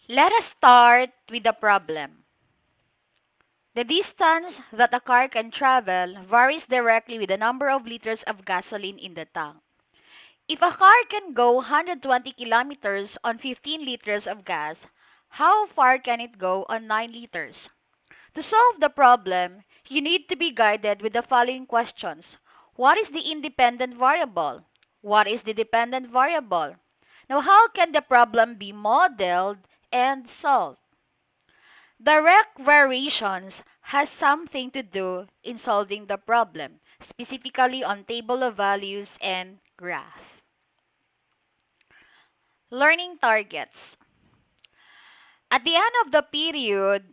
Let us start with the problem. The distance that a car can travel varies directly with the number of liters of gasoline in the tank. If a car can go 120 kilometers on 15 liters of gas, how far can it go on 9 liters? To solve the problem, you need to be guided with the following questions. What is the independent variable? What is the dependent variable? Now, how can the problem be modeled and solved? Direct variations has something to do in solving the problem, specifically on table of values and graph. Learning targets. At the end of the period,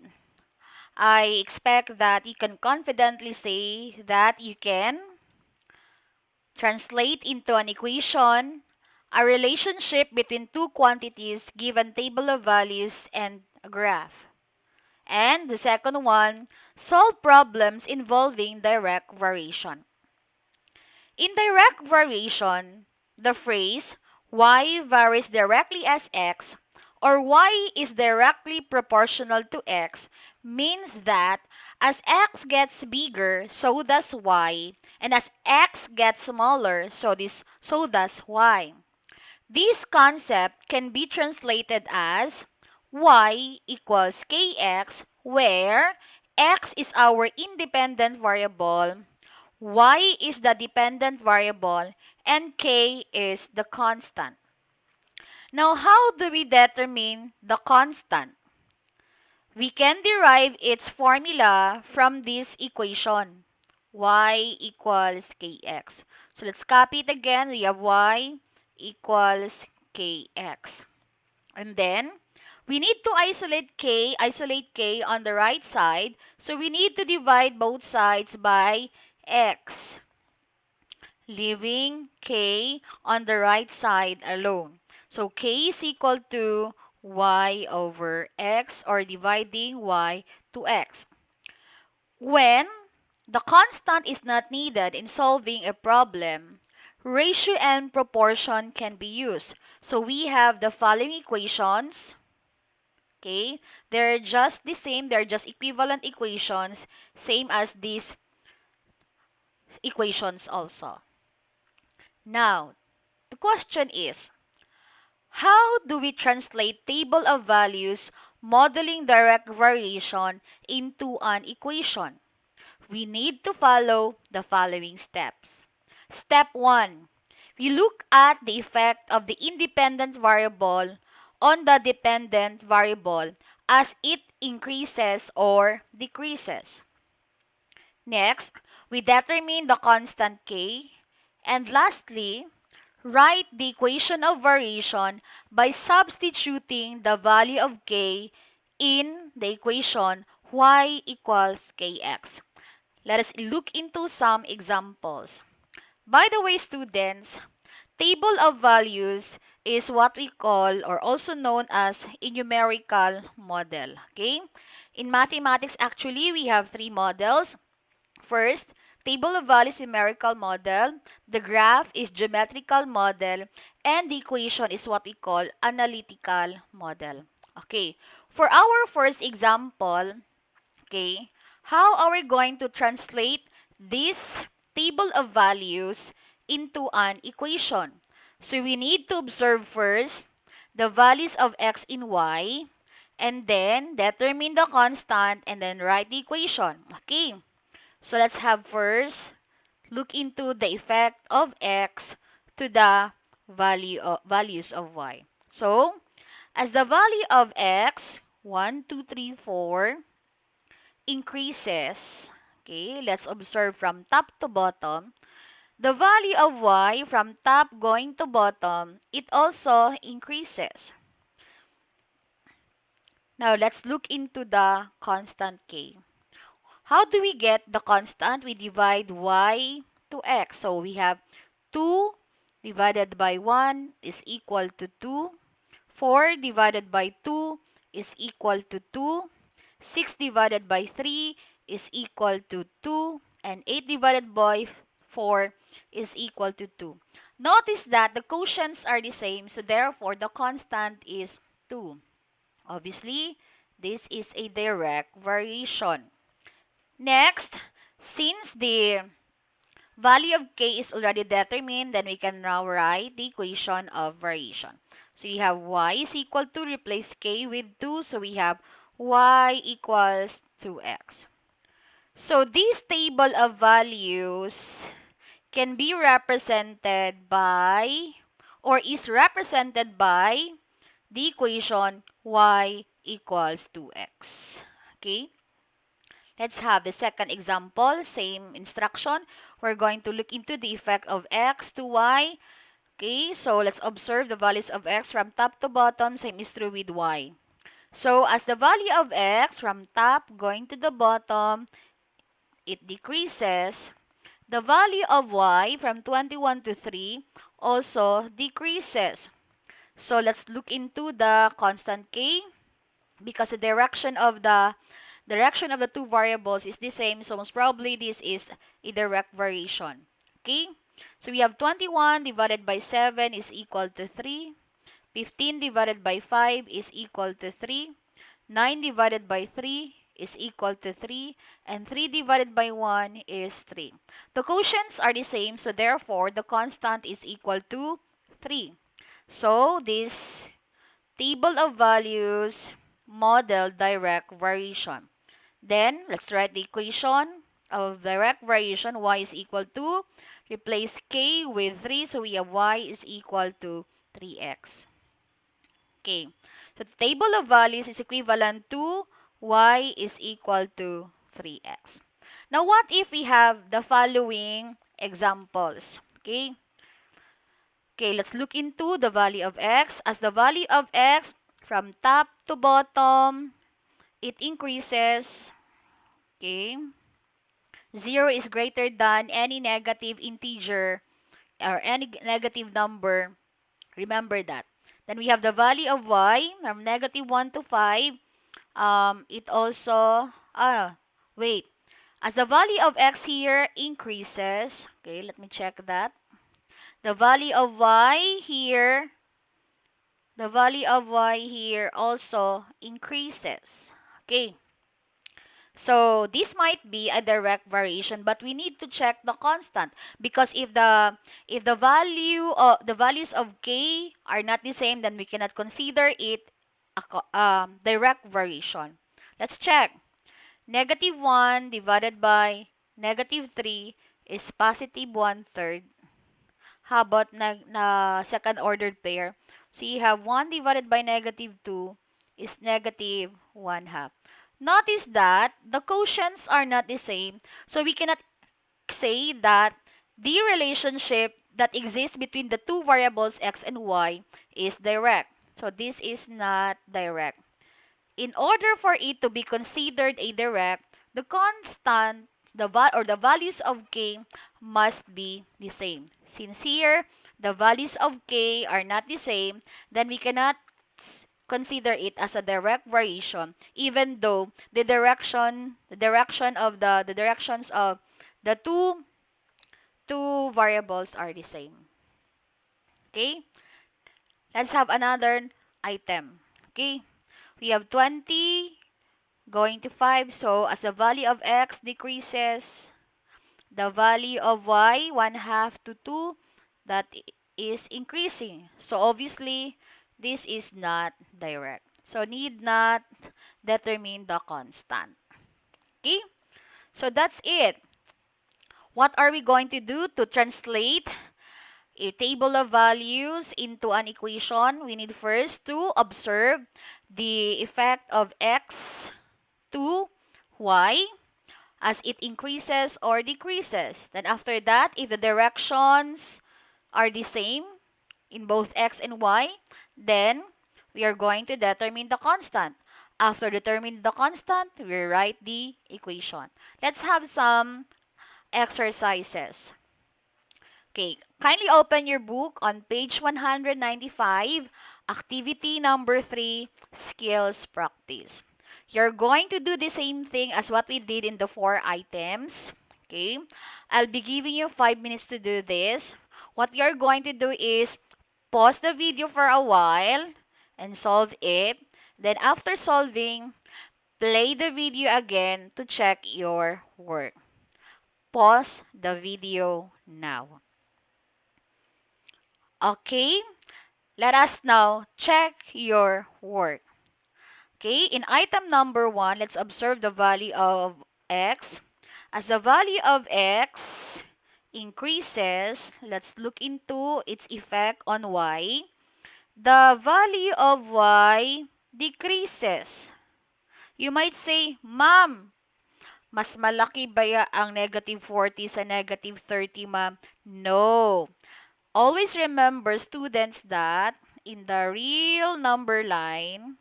I expect that you can confidently say that you can translate into an equation a relationship between two quantities given table of values and a graph. And the second one, solve problems involving direct variation. In direct variation, the phrase y varies directly as x or y is directly proportional to x means that as x gets bigger, so does y, and as x gets smaller, so does y. This concept can be translated as y equals kx, where x is our independent variable, y is the dependent variable, and k is the constant. Now, how do we determine the constant? We can derive its formula from this equation, y equals kx. So let's copy it again. We have y equals kx. And then, we need to isolate k on the right side. So we need to divide both sides by x, leaving k on the right side alone. So k is equal to y over x, or dividing y to x. When the constant is not needed in solving a problem, ratio and proportion can be used. So we have the following equations. Okay, they're just the same, they're just equivalent equations, same as these equations also. Now, the question is, how do we translate table of values modeling direct variation into an equation? We need to follow the following steps. Step 1. We look at the effect of the independent variable on the dependent variable as it increases or decreases. Next, we determine the constant k. And lastly, write the equation of variation by substituting the value of k in the equation y equals kx. Let us look into some examples. By the way, students, table of values is what we call or also known as a numerical model. Okay? In mathematics, actually, we have three models. First, table of values numerical model, the graph is geometrical model, and the equation is what we call analytical model. Okay, for our first example, okay, how are we going to translate this table of values into an equation? So we need to observe first the values of x and y, and then determine the constant, and then write the equation. Okay. So let's have first look into the effect of x to the values of y. So, as the value of x, 1, 2, 3, 4, increases, okay, let's observe from top to bottom, the value of y from top going to bottom, it also increases. Now, let's look into the constant k. How do we get the constant? We divide y to x. So we have 2 divided by 1 is equal to 2. 4 divided by 2 is equal to 2. 6 divided by 3 is equal to 2. And 8 divided by 4 is equal to 2. Notice that the quotients are the same, so therefore the constant is 2. Obviously, this is a direct variation. Next, since the value of k is already determined, then we can now write the equation of variation. So you have y is equal to, replace k with 2, so we have y equals 2x. So this table of values can be represented by, or is represented by, the equation y equals 2x. Okay? Let's have the second example, same instruction. We're going to look into the effect of x to y. Okay, so let's observe the values of x from top to bottom. Same is true with y. So as the value of x from top going to the bottom, it decreases. The value of y from 21 to 3 also decreases. So let's look into the constant k, because the direction of the two variables is the same, so most probably this is a direct variation. Okay? So we have 21 divided by 7 is equal to 3. 15 divided by 5 is equal to 3. 9 divided by 3 is equal to 3. And 3 divided by 1 is 3. The quotients are the same, so therefore the constant is equal to 3. So this table of values model direct variation. Then, let's write the equation of direct variation. Y is equal to, replace k with 3, so we have y is equal to 3x. Okay, so the table of values is equivalent to y is equal to 3x. Now, what if we have the following examples? Okay, let's look into the value of x. As the value of x from top to bottom, it increases. Okay, 0 is greater than any negative integer or any negative number. Remember that. Then we have the value of y from negative 1 to 5. It also, wait. As the value of x here increases, okay, let me check that. The value of y here, also increases. Okay. So this might be a direct variation, but we need to check the constant, because if the values of k are not the same, then we cannot consider it a direct variation. Let's check. Negative 1 divided by negative 3 is positive 1/3. How about second ordered pair? So you have 1 divided by negative 2 is negative 1/2. Notice that the quotients are not the same. So we cannot say that the relationship that exists between the two variables x and y is direct. So this is not direct. In order for it to be considered a direct, the constant, the values of k must be the same. Since here, the values of k are not the same, then we cannot consider it as a direct variation, even though the directions of the two variables are the same. Okay? Let's have another item. Okay? We have 20 going to 5. So, as the value of x decreases, the value of y, 1/2 to 2, that is increasing. So, obviously, this is not direct. So, need not determine the constant. Okay? So, that's it. What are we going to do to translate a table of values into an equation? We need first to observe the effect of x to y as it increases or decreases. Then after that, if the directions are the same in both x and y, then we are going to determine the constant. After determining the constant, we write the equation. Let's have some exercises. Okay, kindly open your book on page 195, activity number 3, skills practice. You're going to do the same thing as what we did in the 4 items. Okay, I'll be giving you 5 minutes to do this. What you're going to do is pause the video for a while and solve it. Then after solving, play the video again to check your work. Pause the video now. Okay, let us now check your work. Okay, in item number 1, let's observe the value of x. As the value of x increases, let's look into its effect on y. The value of y decreases. You might say, Ma'am, mas malaki ba ang negative 40 sa negative 30, ma'am? No. Always remember, students, that in the real number line,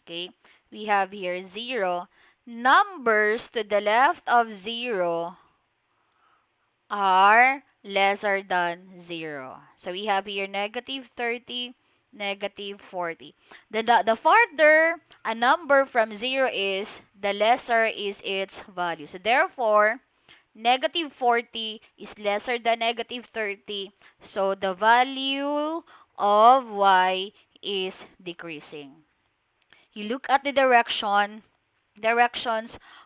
okay, we have here 0. Numbers to the left of 0 are lesser than 0. So we have here negative 30, negative 40. The farther a number from 0 is, the lesser is its value. So therefore, negative 40 is lesser than negative 30. So the value of y is decreasing. You look at the directions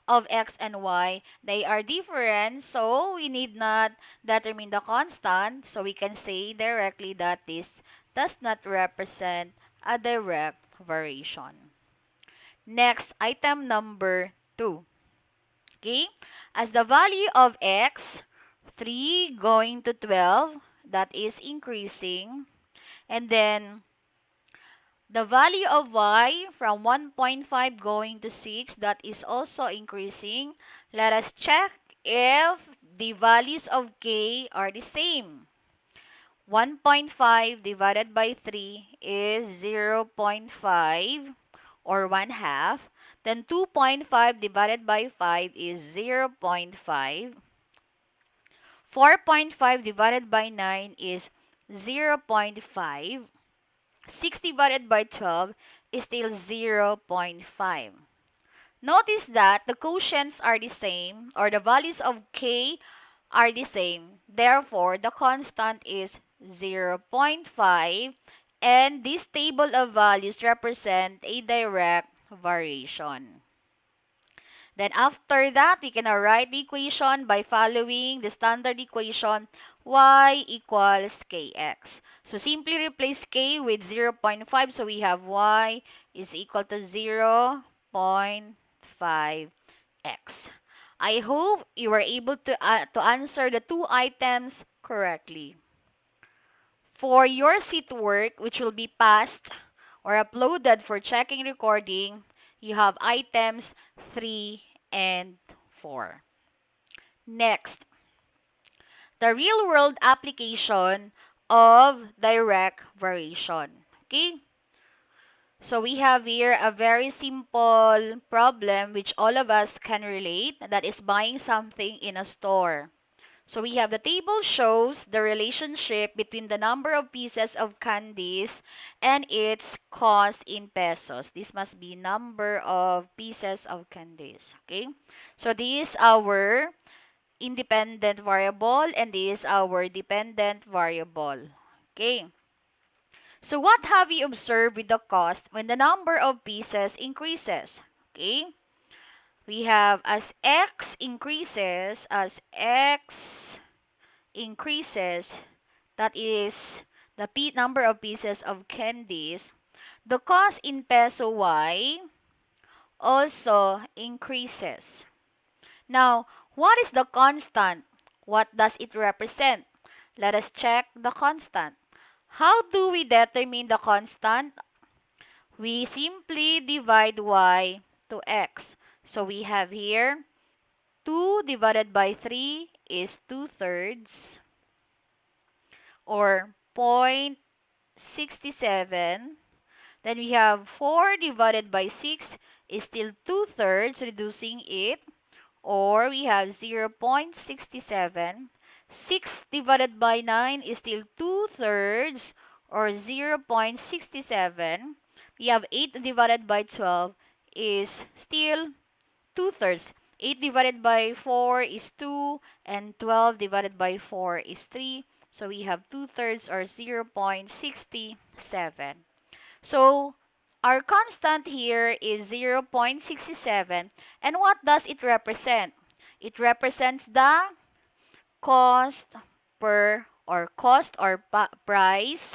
of x and y, they are different, so we need not determine the constant, so we can say directly that this does not represent a direct variation. Next, item number 2. Okay, as the value of x, 3 going to 12, that is increasing, and then the value of y from 1.5 going to 6, that is also increasing. Let us check if the values of k are the same. 1.5 divided by 3 is 0.5 or 1 half. Then 2.5 divided by 5 is 0.5. 4.5 divided by 9 is 0.5. 6 divided by 12 is still 0.5. Notice that the quotients are the same, or the values of k are the same. Therefore, the constant is 0.5, and this table of values represent a direct variation. Then after that, we can write the equation by following the standard equation y equals kx. So simply replace k with 0.5. So we have y is equal to 0.5x. I hope you were able to answer the two items correctly. For your seat work, which will be passed or uploaded for checking recording, you have items 3 and 4. Next, the real-world application of direct variation. Okay? So we have here a very simple problem which all of us can relate, that is buying something in a store. So we have the table shows the relationship between the number of pieces of candies and its cost in pesos. This must be number of pieces of candies. Okay? So this is our independent variable and this is our dependent variable. Okay? So what have we observed with the cost when the number of pieces increases? Okay? We have as x increases, that is the number of pieces of candies, the cost in peso y also increases. Now, what is the constant? What does it represent? Let us check the constant. How do we determine the constant? We simply divide y to x. So we have here 2 divided by 3 is 2/3 or 0.67. Then we have 4 divided by 6 is still 2/3, reducing it. Or we have 0.67. 6 divided by 9 is still 2/3 or 0.67. We have 8 divided by 12 is still 2/3. 8 divided by 4 is 2 and 12 divided by 4 is 3. So we have 2/3 or 0.67. So Our constant here is 0.67. And what does it represent? It represents the cost price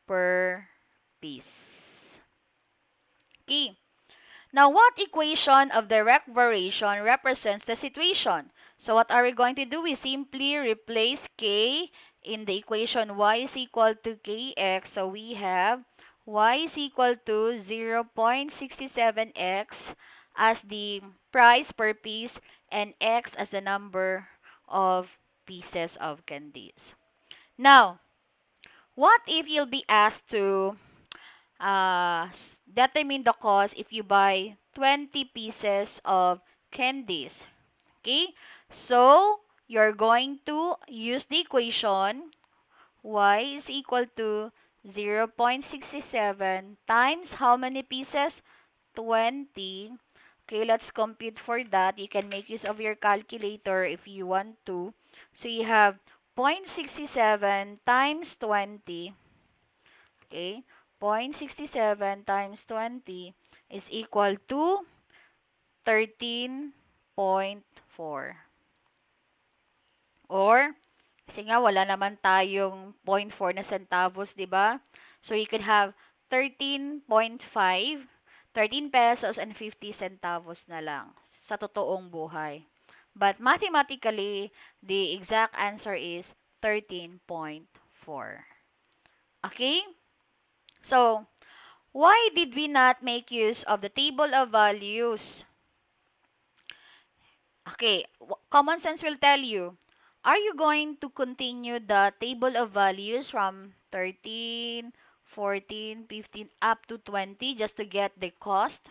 per piece. Okay. Now, what equation of direct variation represents the situation? So, what are we going to do? We simply replace k in the equation y is equal to kx. So, we have y is equal to 0.67x as the price per piece and x as the number of pieces of candies. Now, what if you'll be asked to determine the cost if you buy 20 pieces of candies? Okay, so you're going to use the equation y is equal to 0.67 times how many pieces? 20. Okay, let's compute for that. You can make use of your calculator if you want to. So you have 0.67 times 20. Okay, 0.67 times 20 is equal to 13.4. Or, kasi nga wala naman tayong 0.4 na centavos, di ba? So, you could have 13.5, 13 pesos and 50 centavos na lang sa totoong buhay. But mathematically, the exact answer is 13.4. Okay? So, why did we not make use of the table of values? Okay, common sense will tell you, are you going to continue the table of values from 13, 14, 15 up to 20 just to get the cost?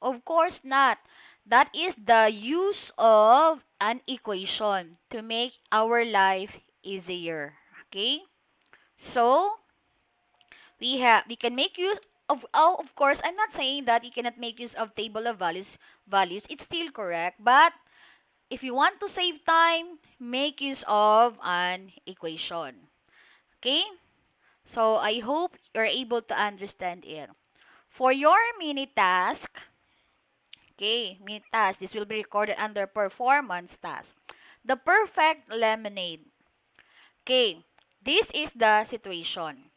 Of course not. That is the use of an equation to make our life easier. Okay? So, we can make use of course, I'm not saying that you cannot make use of table of values. It's still correct, but if you want to save time, make use of an equation. Okay? So I hope you're able to understand it. For your mini task, okay, mini task, this will be recorded under performance task. The perfect lemonade. Okay, this is the situation.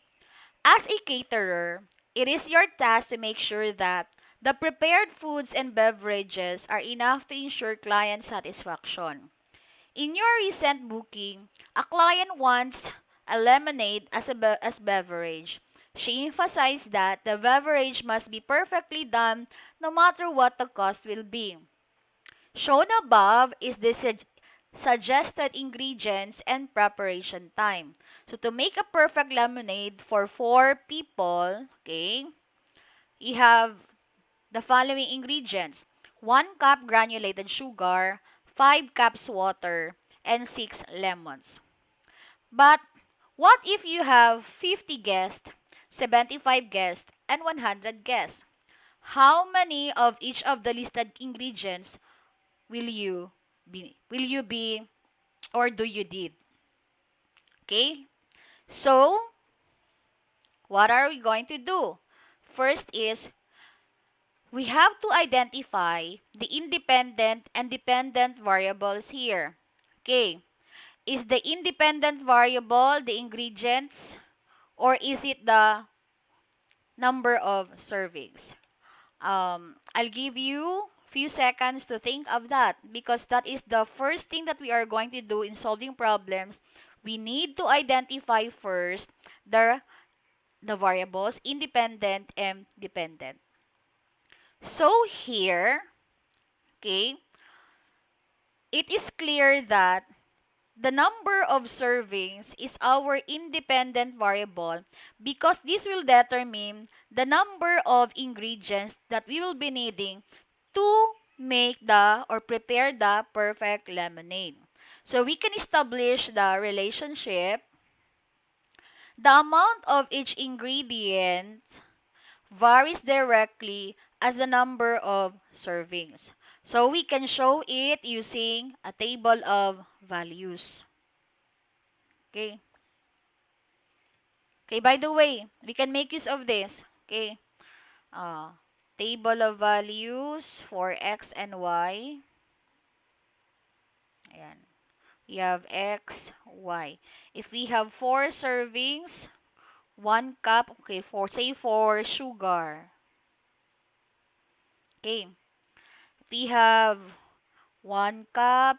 As a caterer, it is your task to make sure that the prepared foods and beverages are enough to ensure client satisfaction. In your recent booking, a client wants a lemonade as beverage. She emphasized that the beverage must be perfectly done no matter what the cost will be. Shown above is the suggested ingredients and preparation time. So to make a perfect lemonade for 4 people, okay, you have the following ingredients: 1 cup granulated sugar, 5 cups water, and 6 lemons. But what if you have 50 guests, 75 guests, and 100 guests? How many of each of the listed ingredients will you be or do you need? Okay? So, what are we going to do? First is we have to identify the independent and dependent variables here. Okay. Is the independent variable the ingredients or is it the number of servings? I'll give you few seconds to think of that because that is the first thing that we are going to do in solving problems. We need to identify first the variables independent and dependent. So here, okay, it is clear that the number of servings is our independent variable because this will determine the number of ingredients that we will be needing to make the or prepare the perfect lemonade. So we can establish the relationship. The amount of each ingredient varies directly as the number of servings. So we can show it using a table of values. Okay. Okay, by the way, we can make use of this. Okay, uh, table of values for x and y. Ayan. We have x, y. If we have 4 servings, 1 cup, okay, for say for sugar. Okay, if we have 1 cup,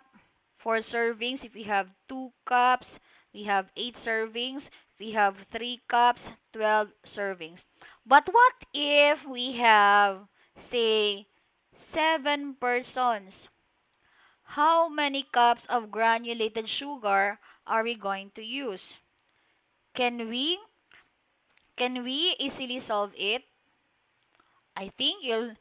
4 servings. If we have 2 cups, we have 8 servings. If we have 3 cups, 12 servings. But what if we have, say, 7 persons? How many cups of granulated sugar are we going to use? Can we can we easily solve it? I think you'll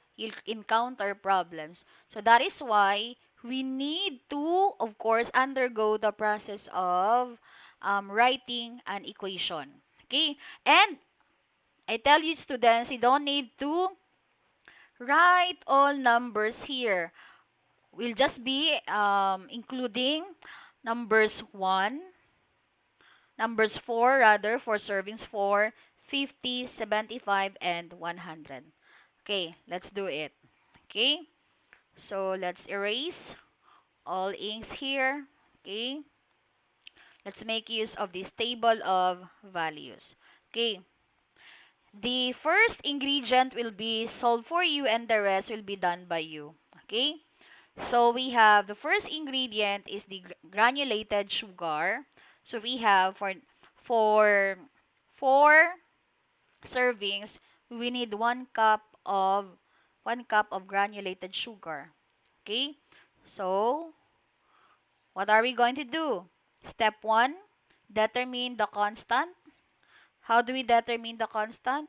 encounter problems. So that is why we need to, of course, undergo the process of writing an equation. Okay? And I tell you students, you don't need to write all numbers here. We'll just be including numbers 1, numbers 4 rather, for servings 4, 50, 75, and 100. Okay, let's do it. Okay, so let's erase all inks here. Okay, let's make use of this table of values. Okay, the first ingredient will be solved for you and the rest will be done by you. Okay, so we have the first ingredient is the granulated sugar. So we have for 4 servings, we need 1 cup of granulated sugar. Okay? So, what are we going to do? Step 1, determine the constant. How do we determine the constant?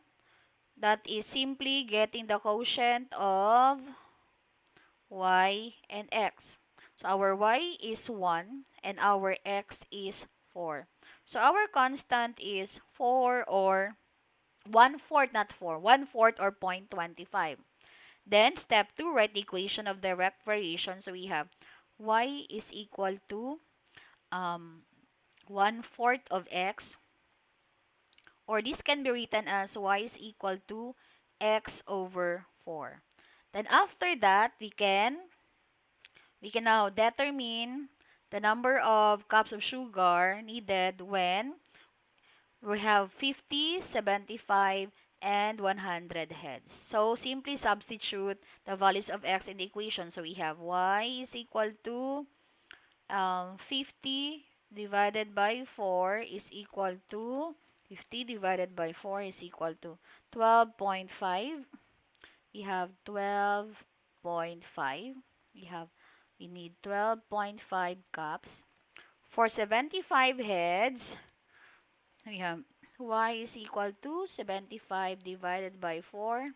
That is simply getting the quotient of y and x. So, our y is 1 and our x is 4. So, our constant is 4 or 1/4, not 4, 1/4 or 0.25. Then, step 2, write the equation of direct variation. So, we have y is equal to um, 1/4 of x, or this can be written as y is equal to x over 4. Then, after that, we can now determine the number of cups of sugar needed when we have 50, 75, and 100 heads. So, simply substitute the values of x in the equation. So, we have y is equal to 50 divided by 4 is equal to 50 divided by 4 is equal to 12.5. We have 12.5. We need 12.5 cups. For 75 heads, we have y is equal to 75 divided by 4.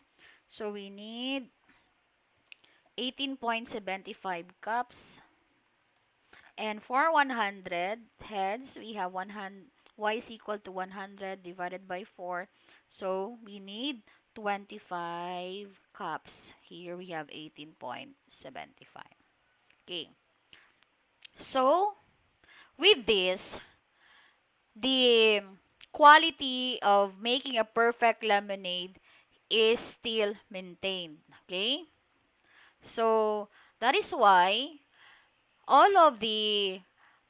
So we need 18.75 cups. And for 100 heads, we have 100, y is equal to 100 divided by 4. So we need 25 cups. Here we have 18.75. Okay. So with this, the quality of making a perfect lemonade is still maintained. Okay? So that is why all of the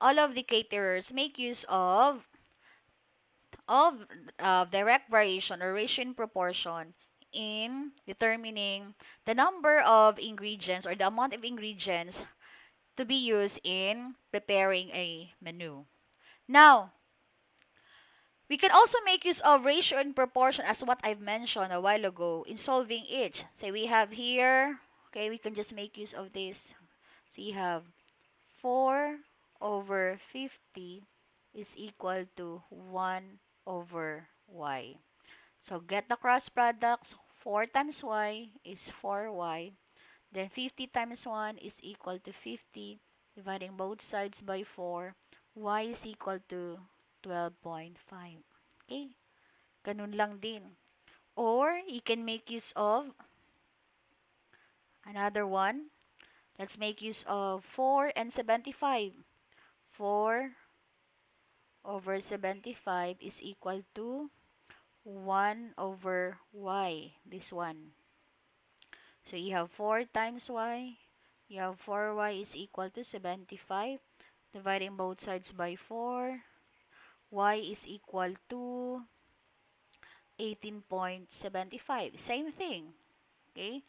all of the caterers make use of direct variation or ratio in proportion in determining the number of ingredients or the amount of ingredients to be used in preparing a menu. Now, we can also make use of ratio and proportion as what I've mentioned a while ago in solving each. So we have here, okay, we can just make use of this. So you have 4 over 50 is equal to 1 over y. So get the cross products. 4 times y is 4y. Then 50 times 1 is equal to 50. Dividing both sides by 4. Y is equal to 12.5. Okay? Ganun lang din. Or, you can make use of another one. Let's make use of 4 and 75. 4 over 75 is equal to 1 over y, this one. So you have 4 times y. You have 4y is equal to 75. Dividing both sides by 4. Y is equal to 18.75. Same thing. Okay?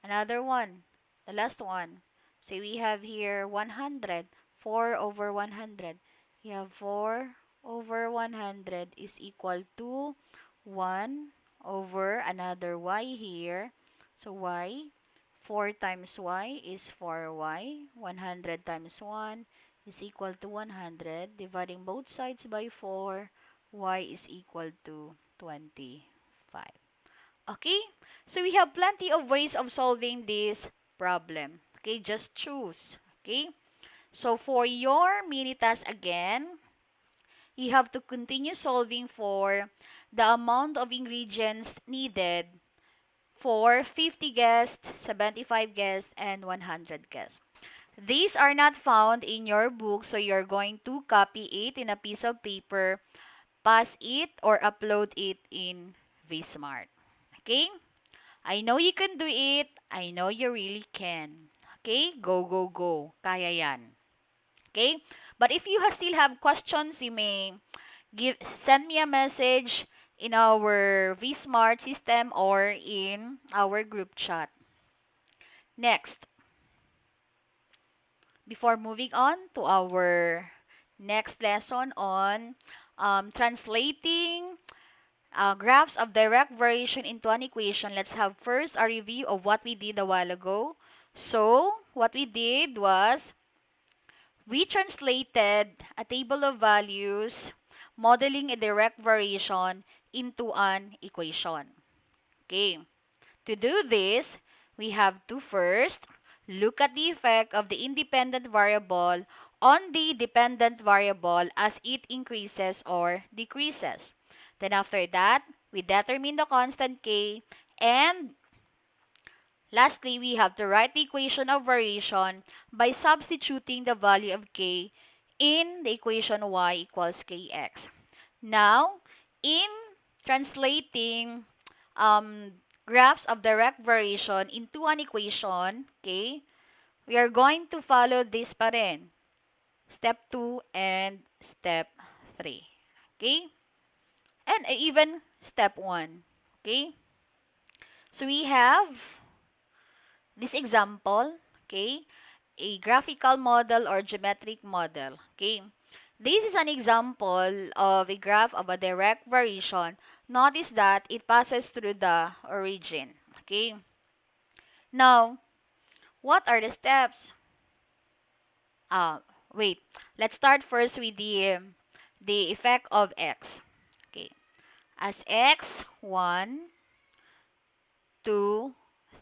Another one. The last one. So we have here 100. 4 over 100. You have 4 over 100 is equal to 1 over another y here. So y, 4 times y is 4y. 100 times 1 is equal to 100. Dividing both sides by 4, y is equal to 25. Okay? So we have plenty of ways of solving this problem. Okay, just choose. Okay? So for your mini task again, you have to continue solving for the amount of ingredients needed for 50 guests, 75 guests, and 100 guests. These are not found in your book, so you're going to copy it in a piece of paper, pass it, or upload it in vSmart. Okay? I know you can do it. I know you really can. Okay? Go, go, go. Kaya yan. Okay? But if you still have questions, you may send me a message in our vSmart system or in our group chat. Next, before moving on to our next lesson on translating graphs of direct variation into an equation, let's have first a review of what we did a while ago. So, what we did was we translated a table of values modeling a direct variation into an equation. Okay. To do this, we have to first look at the effect of the independent variable on the dependent variable as it increases or decreases. Then after that, we determine the constant k, and lastly, we have to write the equation of variation by substituting the value of k in the equation y equals kx. Now, in translating graphs of direct variation into an equation, okay, we are going to follow this pa rin. Step 2 and step 3. Okay? And even step 1. Okay? So we have this example, okay, a graphical model or geometric model, okay. This is an example of a graph of a direct variation. Notice that it passes through the origin, okay. Now, what are the steps? Wait, let's start first with the effect of x, okay. As x, 1, 2,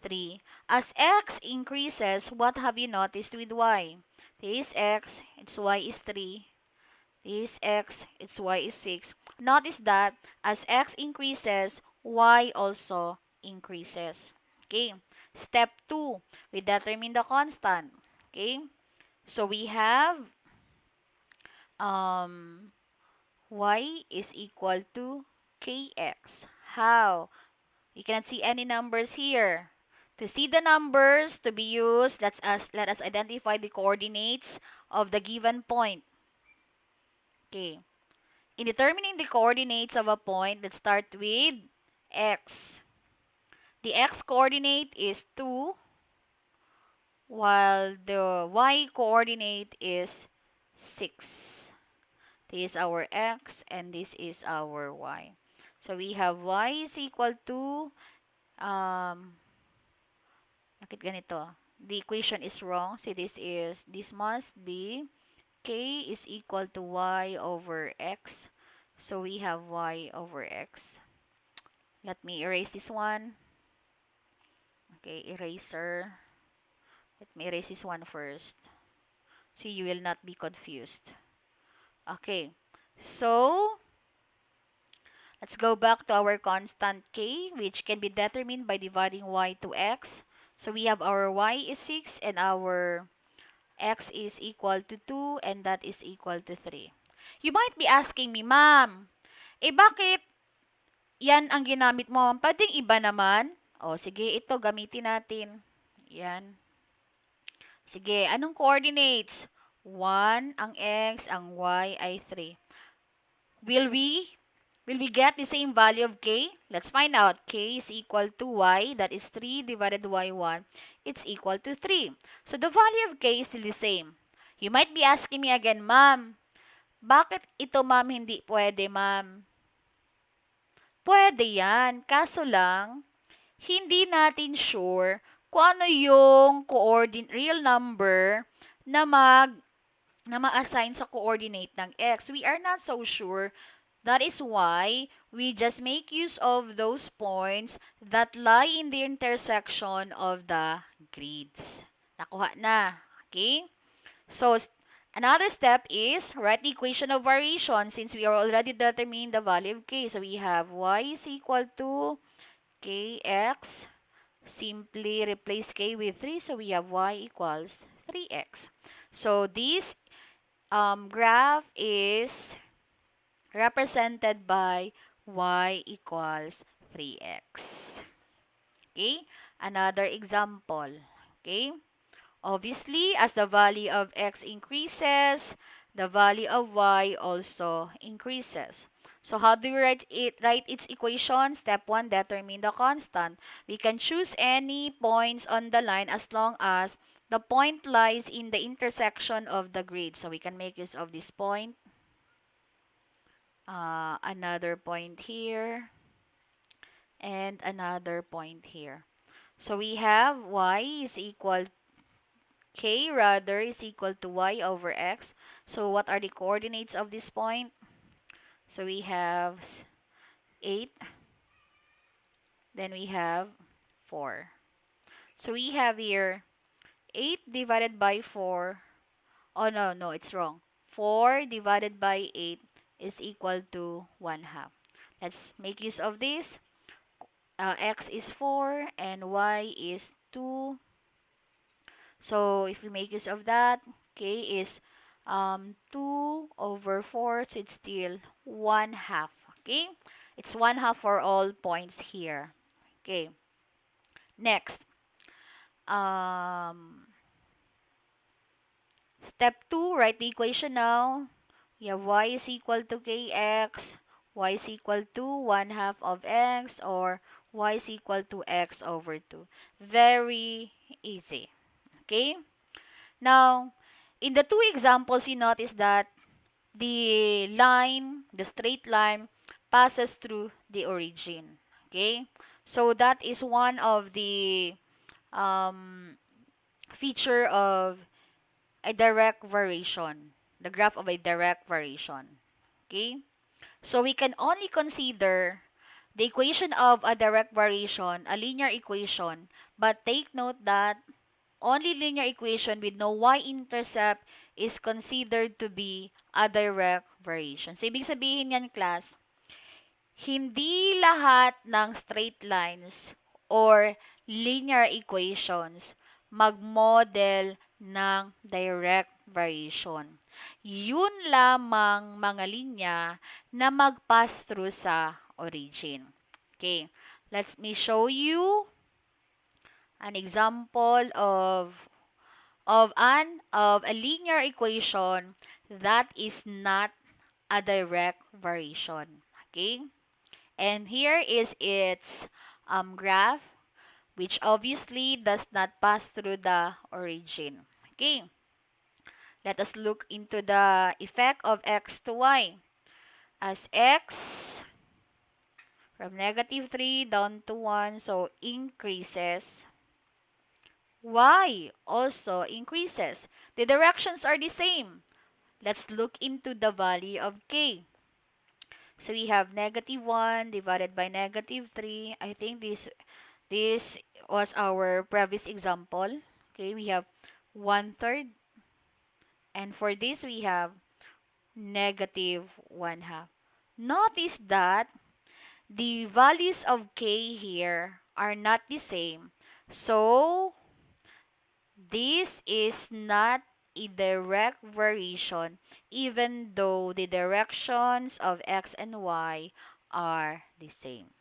3. As x increases, what have you noticed with y? This x, its y is 3. This x, its y is 6. Notice that as x increases, y also increases. Okay. Step 2, we determine the constant. Okay. So we have um, y is equal to kx. How? You cannot see any numbers here. To see the numbers to be used, let us identify the coordinates of the given point. Okay. In determining the coordinates of a point, let's start with x. The x coordinate is 2, while the y coordinate is 6. This is our x and this is our y. So we have y is equal to bakit ganito? The equation is wrong. So this must be k is equal to y over x. So we have y over x. Let me erase this one. Okay, eraser. Let me erase this one first. So you will not be confused. Okay, so let's go back to our constant k, which can be determined by dividing y to x. So we have our y is 6 and our x is equal to 2 and that is equal to 3. You might be asking me, Ma'am, bakit yan ang ginamit mo. Pwedeng iba naman. O, sige, ito gamitin natin. Yan. Sige, anong coordinates? 1 ang x, ang y ay 3. Will we get the same value of k? Let's find out. K is equal to y, that is 3 divided by 1. It's equal to 3. So the value of k is still the same. You might be asking me again, ma'am, bakit ito ma'am hindi pwede ma'am? Pwede yan, kaso lang, hindi natin sure kung ano yung real number na ma-assign sa coordinate ng x. We are not so sure. That is why we just make use of those points that lie in the intersection of the grids. Nakuha na. Okay? So, another step is write the equation of variation since we are already determining the value of k. So, we have y is equal to kx. Simply replace k with 3. So, we have y equals 3x. So, this graph is represented by y equals 3x. Okay? Another example. Okay? Obviously, as the value of x increases, the value of y also increases. So how do we write it? Write its equation. Step 1, determine the constant. We can choose any points on the line as long as the point lies in the intersection of the grid. So we can make use of this point. Another point here. And another point here. So we have y is equal k rather is equal to y over x. So what are the coordinates of this point? So we have 8, then we have 4. So we have here 8 divided by 4. Oh no, it's wrong. 4 divided by 8 is equal to 1 half. Let's make use of this. X is 4 and y is 2. So if we make use of that, k is 2 over 4, so it's still 1 half. Okay? It's 1 half for all points here. Okay. Next. Step 2, write the equation now. You have y is equal to kx, y is equal to 1 half of x, or y is equal to x over 2. Very easy. Okay? Now, in the two examples, you notice that the straight line, passes through the origin. Okay? So, that is one of the um, feature of a direct variation, the graph of a direct variation. Okay? So, we can only consider the equation of a direct variation, a linear equation, but take note that only linear equation with no y-intercept is considered to be a direct variation. So, ibig sabihin yan, class, hindi lahat ng straight lines or linear equations mag-model ng direct variation. Yun lamang mga linya na mag-pass through sa origin. Okay, let me show you an example of a linear equation that is not a direct variation. Okay? And here is its graph, which obviously does not pass through the origin. Okay? Let us look into the effect of x to y. As x from negative 3 down to 1, so increases, y also increases. The directions are the same. Let's look into the value of k. So we have negative 1 divided by negative 3. I think this was our previous example. Okay, we have 1/3. And for this, we have negative 1 half. Notice that the values of k here are not the same. So, this is not a direct variation even though the directions of x and y are the same.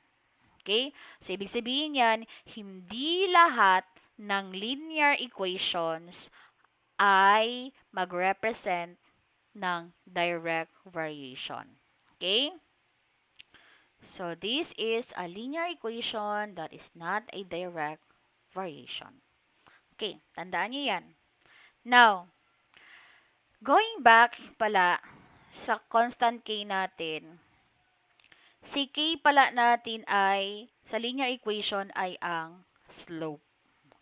Okay? So, ibig sabihin yan, hindi lahat ng linear equations ay mag-represent ng direct variation. Okay? So, this is a linear equation that is not a direct variation. Okay, tandaan niyo yan. Now, going back pala sa constant k natin, si k pala natin ay, sa linear equation ay ang slope.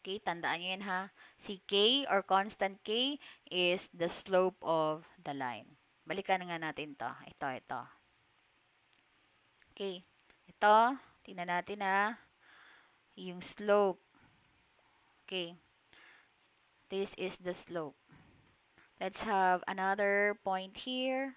Okay, tandaan niyo yan ha. Si k or constant k is the slope of the line. Balikan nga natin to. Ito. Okay, ito, tingnan natin ha. Yung slope. Okay, this is the slope. Let's have another point here.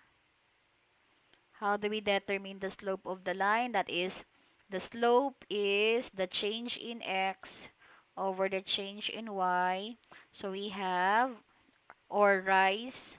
How do we determine the slope of the line? That is, the slope is the change in x over the change in y. So we have, or rise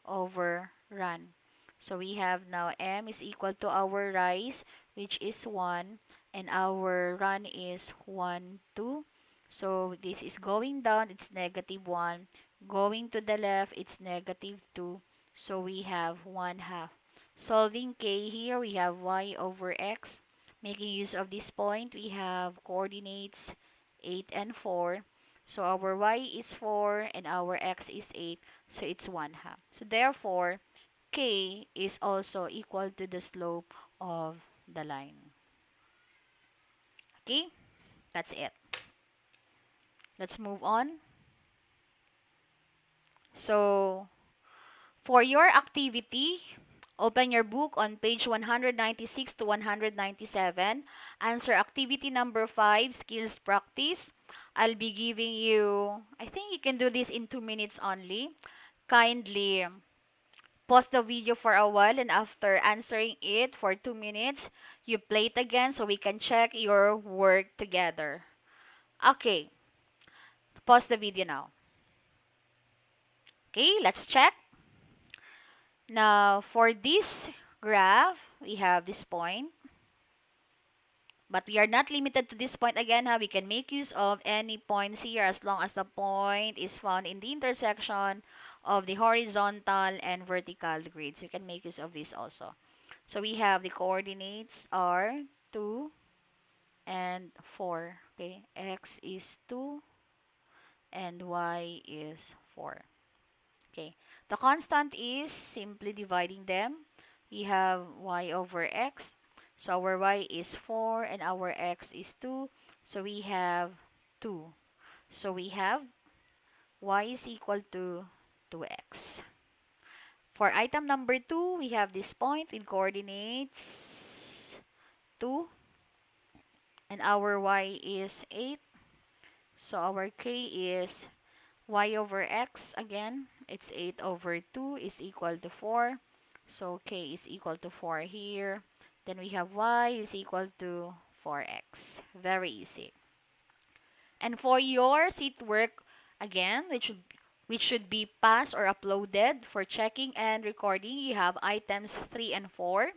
over run. So we have now m is equal to our rise, which is 1, and our run is 1, 2. So this is going down, it's negative 1. Going to the left, it's negative 2. So we have 1 half. Solving k here, we have y over x. Making use of this point, we have coordinates 8 and 4. So our y is 4 and our x is 8. So it's 1 half. So therefore, k is also equal to the slope of the line. Okay? That's it. Let's move on. So, for your activity, open your book on page 196 to 197. Answer activity number 5, skills practice. I'll be giving you, I think you can do this in 2 minutes only. Kindly pause the video for a while, and after answering it for 2 minutes, you play it again so we can check your work together. Okay, pause the video now. Okay, let's check. Now, for this graph, we have this point. But we are not limited to this point again. We can make use of any points here as long as the point is found in the intersection of the horizontal and vertical grids. We can make use of this also. So we have the coordinates are 2 and 4. Okay, x is 2 and y is 4. Okay, the constant is simply dividing them. We have y over x. So our y is 4 and our x is 2. So we have 2. So we have y is equal to 2x. For item number 2, we have this point with coordinates 2 and our y is 8. So our k is y over x again. It's 8 over 2 is equal to 4. So k is equal to 4 here. Then we have y is equal to 4x. Very easy. And for your seat work, again, which should be passed or uploaded for checking and recording, you have items 3 and 4.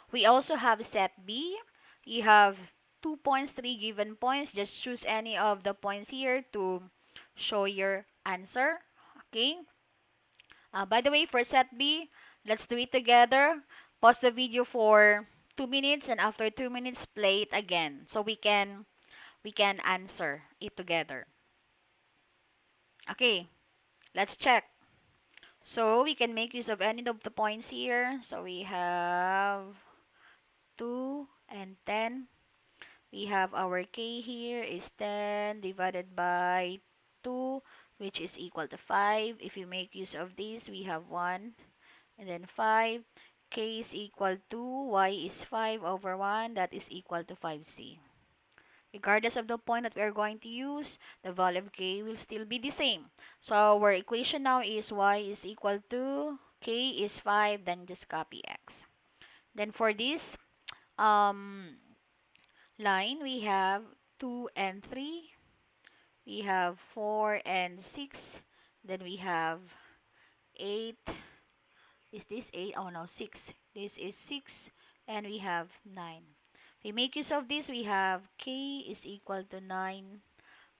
We also have set B. You have 2 points, 3 given points. Just choose any of the points here to show your answer. Okay? By the way, for set B, let's do it together. Pause the video for 2 minutes, and after 2 minutes, play it again so we can answer it together. Okay, let's check. So we can make use of any of the points here. So we have 2 and 10. We have our k here is 10 divided by 2, which is equal to 5. If you make use of this, we have 1 and then 5. K is equal to, y is 5 over 1. That is equal to 5c. Regardless of the point that we are going to use, the value of k will still be the same. So our equation now is y is equal to, k is 5, then just copy x. Then for this line, we have 2 and 3. We have 4 and 6. Then we have 8. Is this 8? Oh no, 6. This is 6. and we have 9. We make use of this, we have k is equal to 9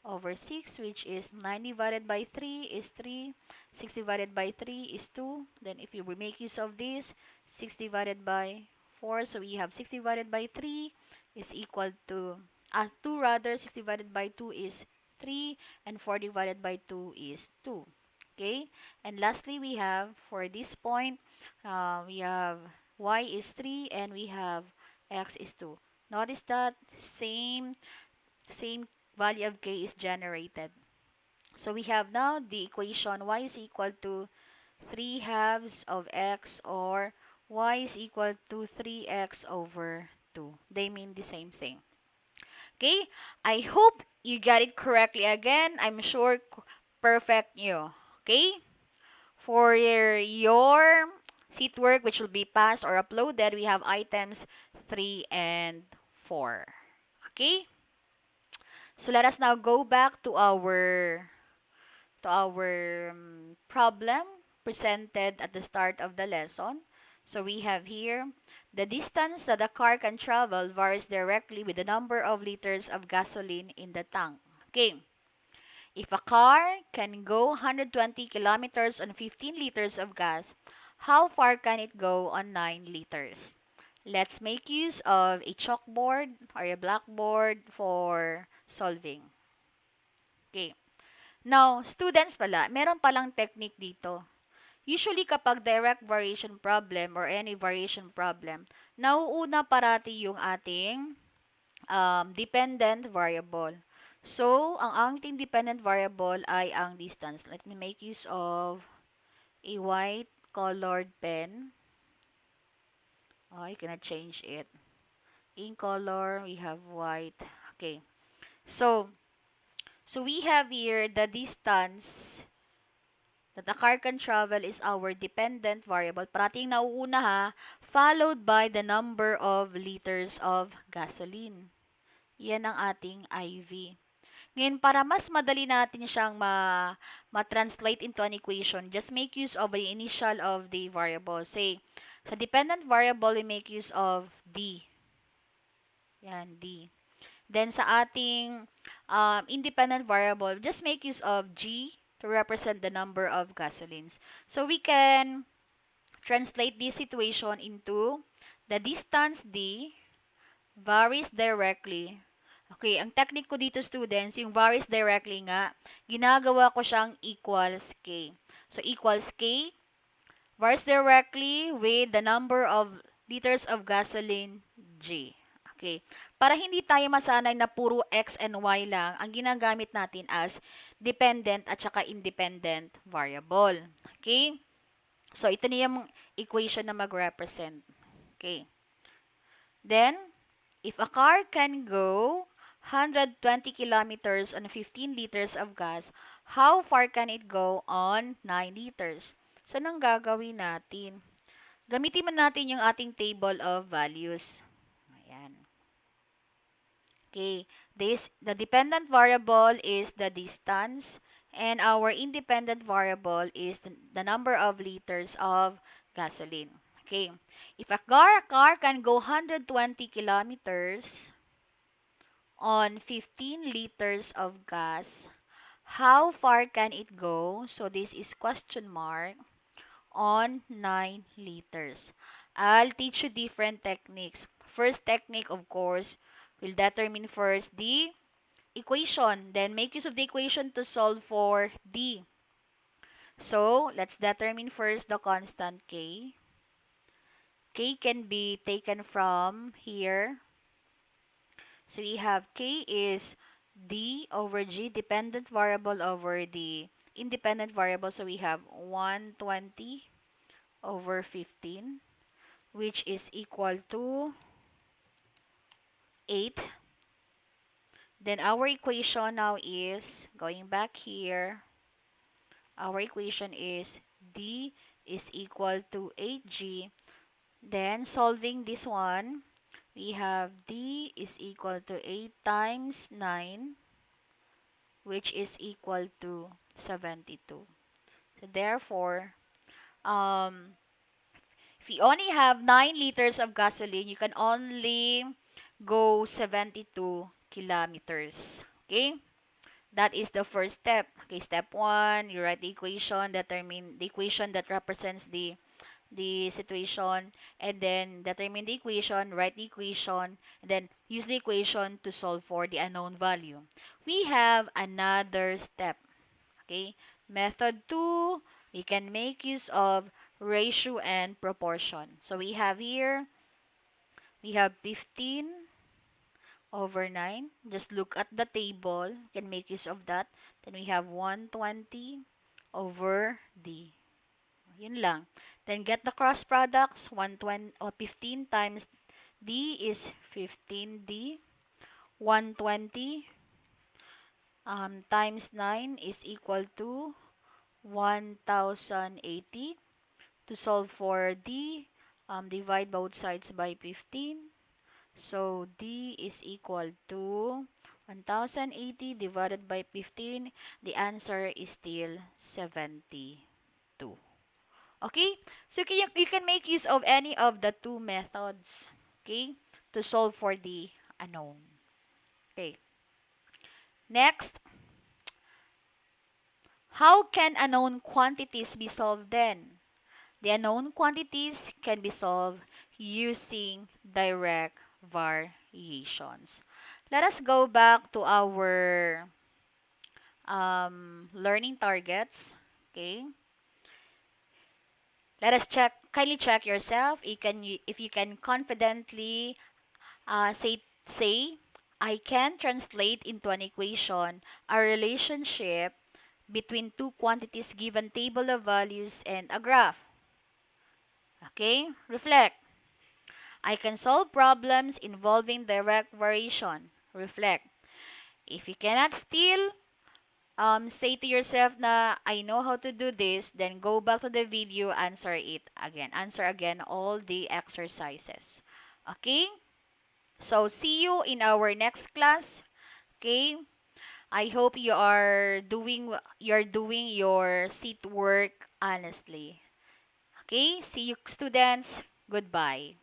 over 6, which is 9 divided by 3 is 3. 6 divided by 3 is 2. Then if you make use of this, 6 divided by 4, so we have 6 divided by 3 is equal to, 2 rather, 6 divided by 2 is 3, and 4 divided by 2 is 2. Okay? And lastly, we have, for this point, we have y is 3, and we have x is 2. Notice that same value of k is generated. So we have now the equation y is equal to 3 halves of x, or y is equal to 3x over 2. They mean the same thing. Okay? I hope you got it correctly again. I'm sure perfect you. Okay? For your seat work, which will be passed or uploaded, we have items 3 and 4. Okay? So let us now go back to our problem presented at the start of the lesson. So we have here, the distance that a car can travel varies directly with the number of liters of gasoline in the tank. Okay. If a car can go 120 kilometers on 15 liters of gas, how far can it go on 9 liters? Let's make use of a chalkboard or a blackboard for solving. Okay. Now, students pala, meron palang technique dito. Usually kapag direct variation problem or any variation problem, nauuna parati yung ating dependent variable. So, ang ating dependent variable ay ang distance. Let me make use of a white colored pen. Oh, I cannot change it. In color, we have white. Okay. So we have here the distance that a car can travel is our dependent variable. Parating nauuna ha, followed by the number of liters of gasoline. Yan ang ating IV. Ngayon, para mas madali natin siyang ma-translate into an equation, just make use of the initial of the variable. Say, sa dependent variable, we make use of D. Yan, D. Then, sa ating independent variable, just make use of G to represent the number of gasolines. So, we can translate this situation into the distance D varies directly. Okay, ang technique ko dito students, yung varies directly nga, ginagawa ko siyang equals K. So, equals K varies directly with the number of liters of gasoline G. Okay. Para hindi tayo masanay na puro X and Y lang, ang ginagamit natin as dependent at saka independent variable. Okay. So, ito na yung equation na mag-represent. Okay. Then, if a car can go 120 kilometers on 15 liters of gas, how far can it go on 9 liters? So, anong gagawin natin? Gamitin man natin yung ating table of values. Ayan. Okay. The dependent variable is the distance, and our independent variable is the number of liters of gasoline. Okay. If a car can go 120 kilometers on 15 liters of gas, how far can it go? So this is question mark on 9 liters. I'll teach you different techniques. First technique, of course, will determine first the equation. Then make use of the equation to solve for D. So, let's determine first the constant K. K can be taken from here. So, we have K is D over G, dependent variable over the independent variable. So, we have 120 over 15, which is equal to 8. Then, our equation now is, going back here, our equation is D is equal to 8G. Then, solving this one, we have D is equal to 8 times 9, which is equal to 72. So, therefore, If you only have 9 liters of gasoline, you can only go 72 kilometers. Okay? That is the first step. Okay, step 1, you write the equation, determine the equation that represents the situation, and then determine the equation, write the equation, and then use the equation to solve for the unknown value. We have another step. Okay? Method 2, we can make use of ratio and proportion. So we have here, we have 15 over 9. Just look at the table. You can make use of that. Then we have 120 over D. Yun lang. Then get the cross products. 120 or 15 times D is 15D. 120 times 9 is equal to 1080. To solve for D, divide both sides by 15. So D is equal to 1080 divided by 15. The answer is still 72. Okay? So you can make use of any of the two methods, okay, to solve for the unknown. Okay. Next, how can unknown quantities be solved then? The unknown quantities can be solved using direct variations. Let us go back to our learning targets. Okay. Let us kindly check yourself. If you can confidently say, I can translate into an equation a relationship between two quantities given table of values and a graph. Okay, reflect. I can solve problems involving direct variation. Reflect. If you cannot still say to yourself na I know how to do this, then go back to the video, answer it again. Answer again all the exercises. Okay? So see you in our next class. Okay? I hope you're doing your seat work honestly. Okay? See you students. Goodbye.